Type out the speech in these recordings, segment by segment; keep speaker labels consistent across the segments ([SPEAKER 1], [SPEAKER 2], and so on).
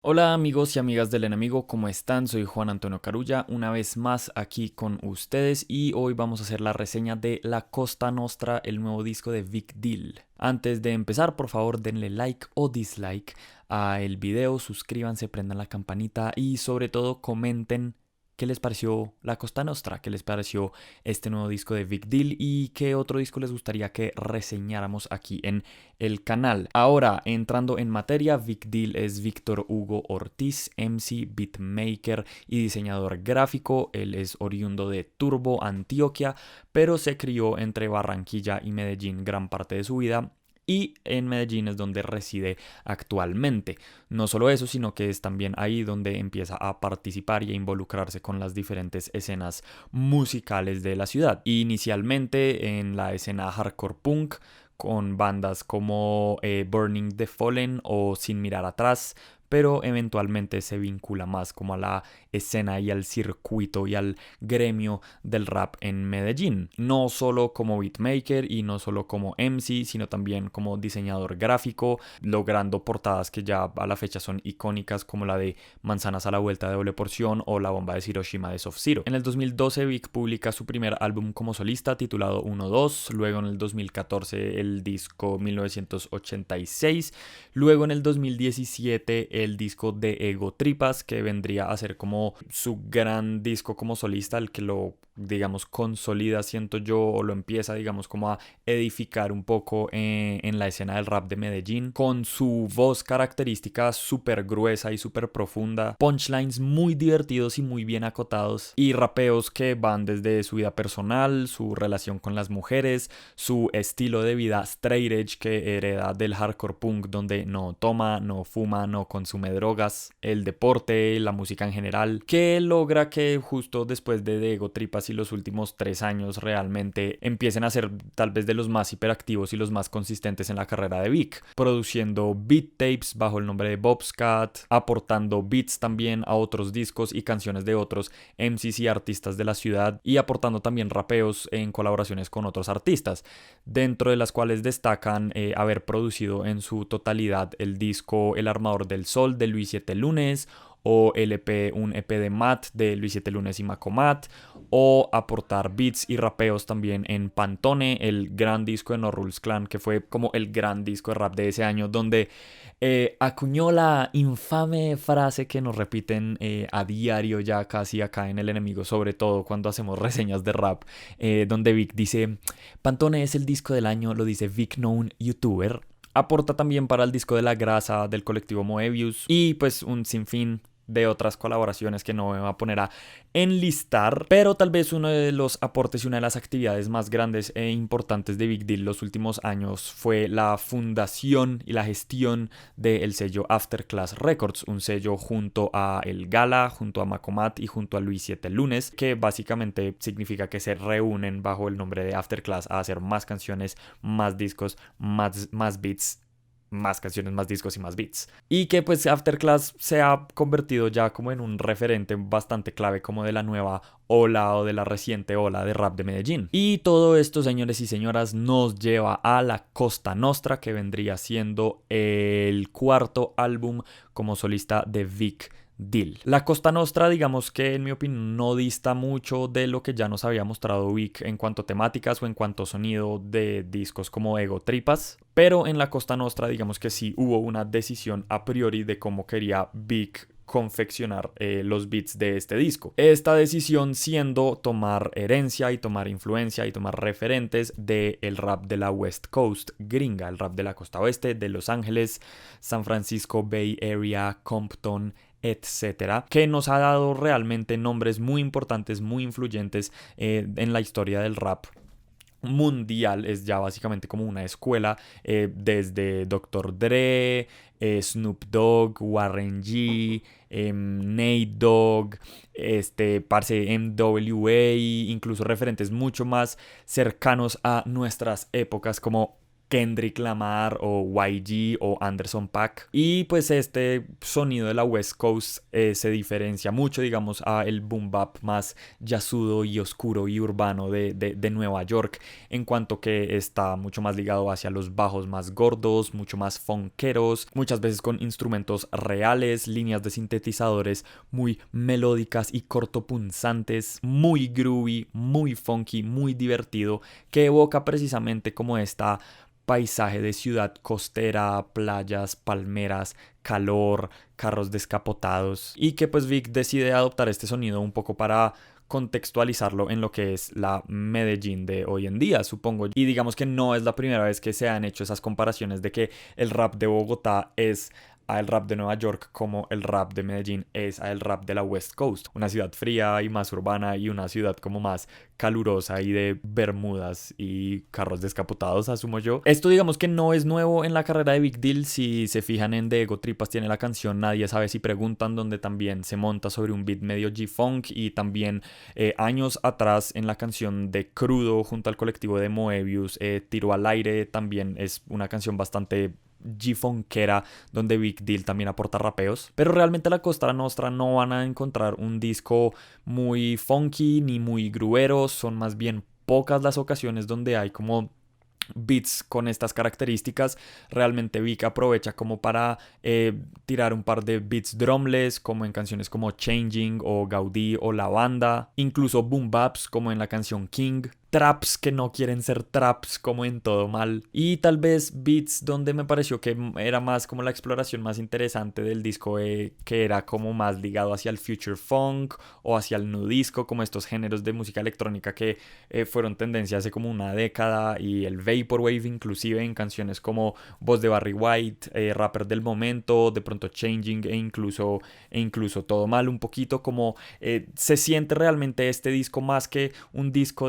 [SPEAKER 1] Hola amigos y amigas del enemigo, ¿cómo están? Soy Juan Antonio Carulla, una vez más aquí con ustedes y hoy vamos a hacer la reseña de La Costa Nostra, el nuevo disco de Vic Dill. Antes de empezar, por favor denle like o dislike a el video, suscríbanse, prendan la campanita y sobre todo comenten qué les pareció La Costa Nostra, qué les pareció este nuevo disco de Vic Dill y qué otro disco les gustaría que reseñáramos aquí en el canal. Ahora, entrando en materia, Vic Dill es Víctor Hugo Ortiz, MC, beatmaker y diseñador gráfico. Él es oriundo de Turbo, Antioquia, pero se crió entre Barranquilla y Medellín gran parte de su vida. Y en Medellín es donde reside actualmente. No solo eso, sino que es también ahí donde empieza a participar y a involucrarse con las diferentes escenas musicales de la ciudad. Inicialmente en la escena hardcore punk, con bandas como Burning the Fallen o Sin Mirar Atrás, pero eventualmente se vincula más como a la escena y al circuito y al gremio del rap en Medellín. No solo como beatmaker y no solo como MC, sino también como diseñador gráfico, logrando portadas que ya a la fecha son icónicas como la de Manzanas a la vuelta de doble porción o La bomba de Hiroshima de Soft Zero. En el 2012 Vic publica su primer álbum como solista titulado 1-2, luego en el 2014 el disco 1986, luego en el 2017 el disco de Ego Tripas, que vendría a ser como su gran disco como solista, el que lo, digamos, consolida, siento yo, o lo empieza, digamos, como a edificar un poco en la escena del rap de Medellín, con su voz característica súper gruesa y súper profunda, punchlines muy divertidos y muy bien acotados, y rapeos que van desde su vida personal, su relación con las mujeres, su estilo de vida straight edge que hereda del hardcore punk, donde no toma, no fuma, no consume drogas, el deporte, la música en general, que logra que justo después de Ego Tripas y los últimos 3 años realmente empiecen a ser tal vez de los más hiperactivos y los más consistentes en la carrera de Vic, produciendo beat tapes bajo el nombre de Bobscat, aportando beats también a otros discos y canciones de otros MCs y artistas de la ciudad y aportando también rapeos en colaboraciones con otros artistas, dentro de las cuales destacan haber producido en su totalidad el disco El Armador del Sol de Luis Siete Lunes, o un EP de Matt de Luis Siete Lunes y Macomat, o aportar beats y rapeos también en Pantone, el gran disco de No Rules Clan, que fue como el gran disco de rap de ese año, donde acuñó la infame frase que nos repiten a diario ya casi acá en El Enemigo, sobre todo cuando hacemos reseñas de rap, donde Vic dice: Pantone es el disco del año, lo dice Vic Known YouTuber. Aporta también para el disco de La Grasa del colectivo Moebius y pues un sinfín de otras colaboraciones que no me voy a poner a enlistar, pero tal vez uno de los aportes y una de las actividades más grandes e importantes de Vic Dill los últimos años fue la fundación y la gestión del sello Afterclass Records, un sello junto a El Gala, junto a Macomat y junto a Luis Siete Lunes, que básicamente significa que se reúnen bajo el nombre de Afterclass a hacer más canciones, más discos, más beats, más canciones, más discos y más beats. Y que pues Afterclass se ha convertido ya como en un referente bastante clave como de la nueva ola o de la reciente ola de rap de Medellín. Y todo esto, señores y señoras, nos lleva a La Costa Nostra, que vendría siendo el cuarto álbum como solista de Vic Dill. La Costa Nostra, digamos que en mi opinión no dista mucho de lo que ya nos había mostrado Vic en cuanto a temáticas o en cuanto a sonido de discos como Ego Tripas, pero en La Costa Nostra digamos que sí hubo una decisión a priori de cómo quería Vic confeccionar los beats de este disco. Esta decisión siendo tomar herencia y tomar influencia y tomar referentes del rap de la West Coast gringa, el rap de la costa oeste, de Los Ángeles, San Francisco Bay Area, Compton, etcétera, que nos ha dado realmente nombres muy importantes, muy influyentes en la historia del rap mundial. Es ya básicamente como una escuela, desde Dr. Dre, Snoop Dogg, Warren G, Nate Dogg, parce MWA, incluso referentes mucho más cercanos a nuestras épocas como Kendrick Lamar o YG o Anderson .Paak. Y pues este sonido de la West Coast se diferencia mucho, digamos, a el boom bap más jazzudo y oscuro y urbano de Nueva York, en cuanto que está mucho más ligado hacia los bajos más gordos, mucho más funkeros, muchas veces con instrumentos reales, líneas de sintetizadores muy melódicas y cortopunzantes, muy groovy, muy funky, muy divertido, que evoca precisamente como esta paisaje de ciudad costera, playas, palmeras, calor, carros descapotados, y que pues Vic decide adoptar este sonido un poco para contextualizarlo en lo que es la Medellín de hoy en día, supongo. Y digamos que no es la primera vez que se han hecho esas comparaciones de que el rap de Bogotá es al rap de Nueva York como el rap de Medellín es al rap de la West Coast, una ciudad fría y más urbana y una ciudad como más calurosa y de bermudas y carros descapotados, asumo yo. Esto digamos que no es nuevo en la carrera de Big Deal. Si se fijan en The Ego Tripas tiene la canción Nadie sabe si preguntan, donde también se monta sobre un beat medio G-Funk, y también años atrás en la canción de Crudo junto al colectivo de Moebius, Tiro al aire, también es una canción bastante G-Funkera donde Big Deal también aporta rapeos. Pero realmente la Costa Nostra no van a encontrar un disco muy funky ni muy gruero, son más bien pocas las ocasiones donde hay como beats con estas características. Realmente Vic aprovecha como para tirar un par de beats drumless, como en canciones como Changing o Gaudí o La Banda, incluso boom baps como en la canción King, traps que no quieren ser traps como en Todo Mal, y tal vez beats donde me pareció que era más como la exploración más interesante del disco, que era como más ligado hacia el future funk o hacia el nu disco, como estos géneros de música electrónica que fueron tendencia hace como una década, y el vaporwave inclusive en canciones como Voz de Barry White, Rapper del Momento, de pronto Changing e incluso Todo Mal un poquito, como se siente realmente este disco más que un disco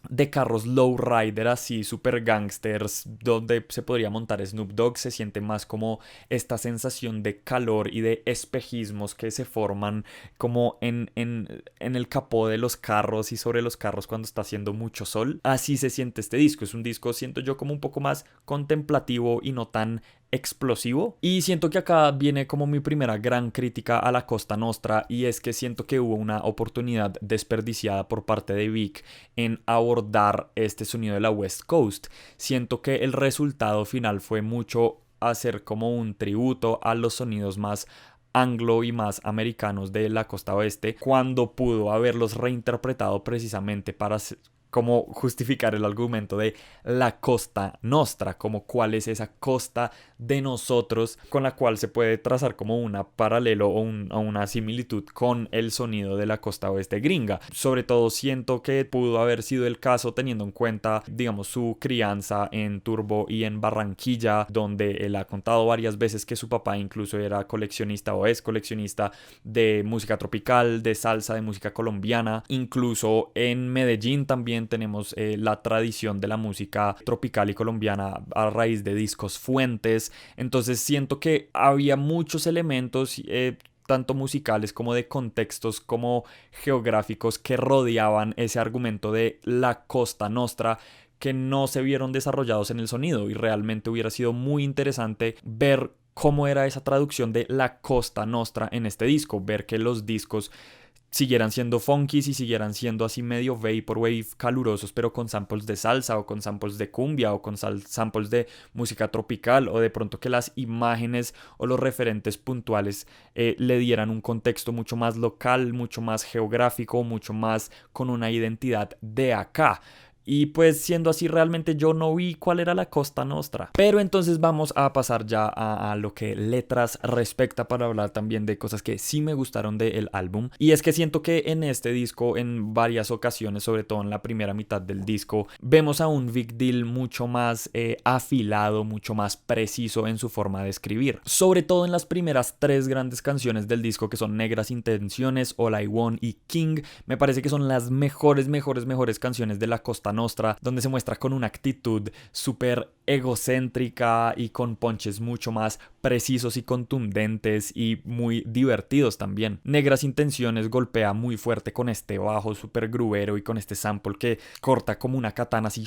[SPEAKER 1] de carros lowrider así super gangsters donde se podría montar Snoop Dogg. Se siente más como esta sensación de calor y de espejismos que se forman como en el capó de los carros y sobre los carros cuando está haciendo mucho sol. Así se siente este disco. Es un disco, siento yo, como un poco más contemplativo y no tan explosivo. Y siento que acá viene como mi primera gran crítica a la Costa Nostra, y es que siento que hubo una oportunidad desperdiciada por parte de Vic en abordar este sonido de la West Coast. Siento que el resultado final fue mucho hacer como un tributo a los sonidos más anglo y más americanos de la costa oeste, cuando pudo haberlos reinterpretado precisamente para como justificar el argumento de la Costa Nostra, como cuál es esa costa de nosotros con la cual se puede trazar como una paralelo o una similitud con el sonido de la costa oeste gringa. Sobre todo siento que pudo haber sido el caso teniendo en cuenta, digamos, su crianza en Turbo y en Barranquilla, donde él ha contado varias veces que su papá incluso era coleccionista o es coleccionista de música tropical, de salsa, de música colombiana. Incluso en Medellín también tenemos la tradición de la música tropical y colombiana a raíz de discos Fuentes. Entonces siento que había muchos elementos tanto musicales como de contextos como geográficos que rodeaban ese argumento de la Costa Nostra, que no se vieron desarrollados en el sonido, y realmente hubiera sido muy interesante ver cómo era esa traducción de la Costa Nostra en este disco, ver que los discos siguieran siendo funky y siguieran siendo así medio vaporwave calurosos, pero con samples de salsa o con samples de cumbia o con samples de música tropical, o de pronto que las imágenes o los referentes puntuales le dieran un contexto mucho más local, mucho más geográfico, mucho más con una identidad de acá. Y pues siendo así, realmente yo no vi cuál era la Costa Nostra. Pero entonces vamos a pasar ya a lo que letras respecta, para hablar también de cosas que sí me gustaron del álbum. Y es que siento que en este disco, en varias ocasiones, sobre todo en la primera mitad del disco, vemos a un Big Deal mucho más afilado, mucho más preciso en su forma de escribir. Sobre todo en las primeras tres grandes canciones del disco, que son Negras Intenciones, All I Want y King. Me parece que son las mejores canciones de la Costa Nostra, donde se muestra con una actitud súper egocéntrica y con punches mucho más precisos y contundentes y muy divertidos también. Negras Intenciones golpea muy fuerte con este bajo súper grubero y con este sample que corta como una katana así,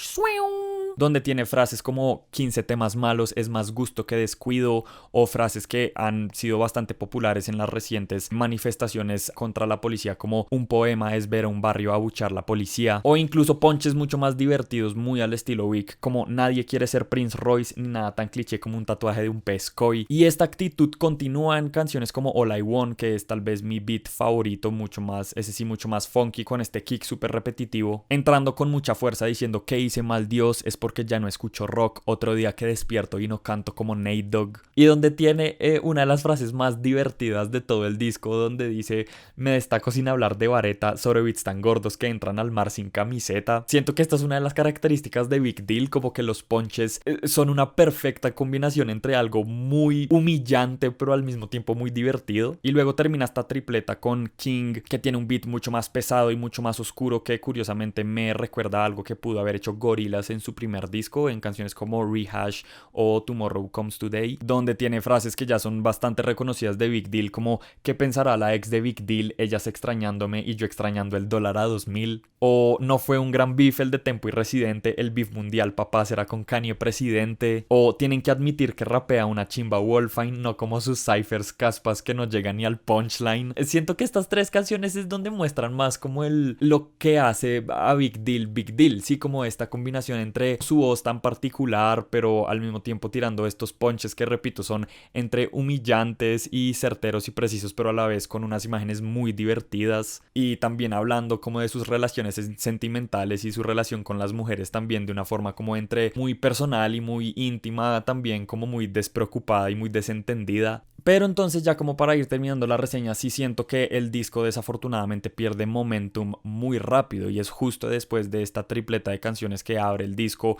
[SPEAKER 1] donde tiene frases como 15 temas malos es más gusto que descuido, o frases que han sido bastante populares en las recientes manifestaciones contra la policía, como un poema es ver a un barrio abuchar la policía, o incluso ponches mucho más divertidos, muy al estilo Vic, como nadie quiere ser Prince Royce, ni nada tan cliché como un tatuaje de un pez koi. Y esta actitud continúa en canciones como All I Want, que es tal vez mi beat favorito, mucho más, ese sí, mucho más funky, con este kick súper repetitivo, entrando con mucha fuerza diciendo que hice mal Dios, es porque ya no escucho rock, otro día que despierto y no canto como Nate Dogg. Y donde tiene una de las frases más divertidas de todo el disco, donde dice: me destaco sin hablar de vareta sobre beats tan gordos que entran al mar sin camiseta. Siento que esta es una de las características de Big Deal, como que los punches son una perfecta combinación entre algo muy humillante pero al mismo tiempo muy divertido. Y luego termina esta tripleta con King, que tiene un beat mucho más pesado y mucho más oscuro, que curiosamente me recuerda a algo que pudo haber hecho Gorillaz en su primer disco, en canciones como Rehash o Tomorrow Comes Today, donde tiene frases que ya son bastante reconocidas de Big Deal, como ¿qué pensará la ex de Big Deal? Ellas extrañándome y yo extrañando el dólar a 2000. O no fue un gran beef el de Tempo y Residente, el beef mundial papá será con Kanye presidente. O tienen que admitir que rapea una chimba Wolfine, no como sus cyphers caspas que no llegan ni al punchline. Siento que estas tres canciones es donde muestran más como lo que hace a Big Deal, sí, como esta combinación entre su voz tan particular pero al mismo tiempo tirando estos punches que, repito, son entre humillantes y certeros y precisos, pero a la vez con unas imágenes muy divertidas, y también hablando como de sus relaciones sentimentales y su relación con las mujeres también de una forma como entre muy personal y muy íntima, también como muy despreocupada y muy desentendida. Pero entonces, ya como para ir terminando la reseña, sí siento que el disco desafortunadamente pierde momentum muy rápido, y es justo después de esta tripleta de canciones que abre el disco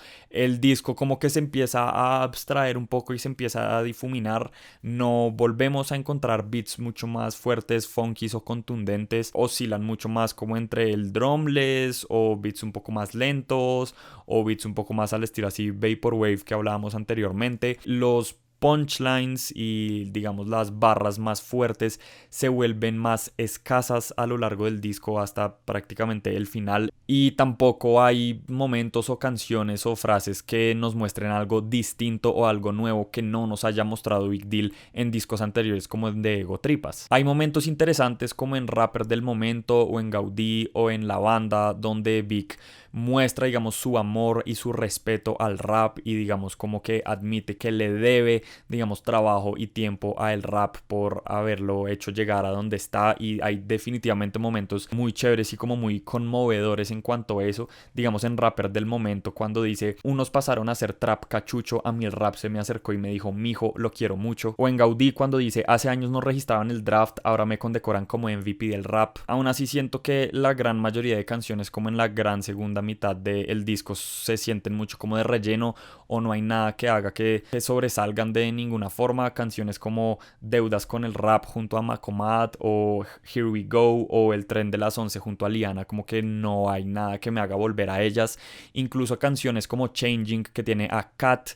[SPEAKER 1] como que se empieza a abstraer un poco y se empieza a difuminar. No volvemos a encontrar beats mucho más fuertes, funkies o contundentes, oscilan mucho más como entre el drumless o beats un poco más lentos o beats un poco más al estilo así Vaporwave que hablábamos anteriormente. Los punchlines y digamos las barras más fuertes se vuelven más escasas a lo largo del disco hasta prácticamente el final, y tampoco hay momentos o canciones o frases que nos muestren algo distinto o algo nuevo que no nos haya mostrado Big Deal en discos anteriores como el de Ego Tripas. Hay momentos interesantes como en Rapper del Momento o en Gaudí o en La Banda, donde Big muestra, digamos, su amor y su respeto al rap, y digamos como que admite que le debe, digamos, trabajo y tiempo a el rap por haberlo hecho llegar a donde está. Y hay definitivamente momentos muy chéveres y como muy conmovedores en cuanto a eso, digamos en Rapper del Momento, cuando dice: unos pasaron a hacer trap cachucho, a mí el rap se me acercó y me dijo mijo, lo quiero mucho. O en Gaudí, cuando dice: hace años no registraban el draft, ahora me condecoran como MVP del rap. Aún así siento que la gran mayoría de canciones, como en la gran segunda mitad del disco, se sienten mucho como de relleno, o no hay nada que haga que sobresalgan de ninguna forma. Canciones como Deudas con el Rap junto a Macomat, o Here We Go, o El Tren de las 11 junto a Liana, como que no hay nada que me haga volver a ellas. Incluso canciones como Changing, que tiene a Kat,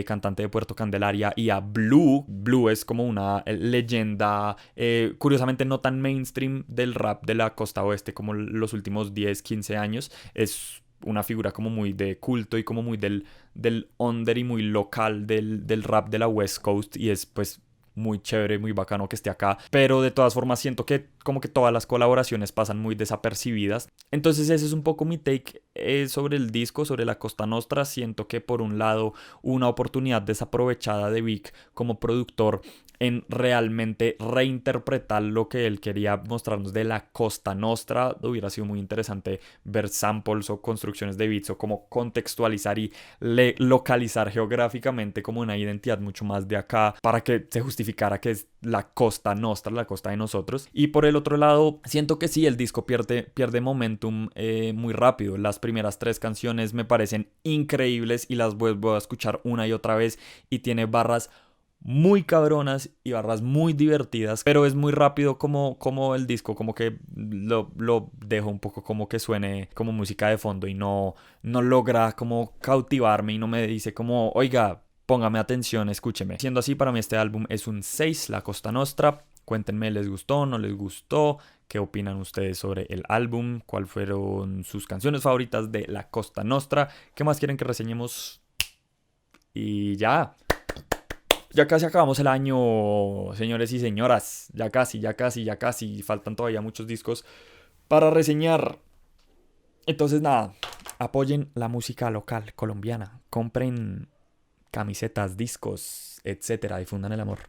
[SPEAKER 1] cantante de Puerto Candelaria, y a Blue. Blue es como una leyenda, curiosamente no tan mainstream del rap de la costa oeste como los últimos 10-15 años. Es una figura como muy de culto y como muy del under y muy local del rap de la West Coast, y es pues muy chévere, muy bacano que esté acá, pero de todas formas siento que como que todas las colaboraciones pasan muy desapercibidas. Entonces ese es un poco mi take sobre el disco, sobre la Costa Nostra. Siento que por un lado una oportunidad desaprovechada de Vic como productor en realmente reinterpretar lo que él quería mostrarnos de la Costa Nostra. Hubiera sido muy interesante ver samples o construcciones de beats, o como contextualizar y localizar geográficamente como una identidad mucho más de acá, para que se justificara que es la Costa Nostra, la costa de nosotros. Y por el otro lado, siento que sí, el disco pierde momentum muy rápido. Las primeras 3 canciones me parecen increíbles y las vuelvo a escuchar una y otra vez, y tiene barras muy cabronas y barras muy divertidas, pero es muy rápido como el disco, como que lo dejo un poco como que suene como música de fondo, y no logra como cautivarme y no me dice como, oiga, póngame atención, escúcheme. Siendo así, para mí este álbum es un 6, La Costa Nostra. Cuéntenme, ¿les gustó, no les gustó? ¿Qué opinan ustedes sobre el álbum? ¿Cuáles fueron sus canciones favoritas de La Costa Nostra? ¿Qué más quieren que reseñemos? Y ya casi acabamos el año, señores y señoras. Ya casi, ya casi, ya casi. Faltan todavía muchos discos para reseñar. Entonces nada, apoyen la música local colombiana. Compren camisetas, discos, etcétera. Difundan el amor.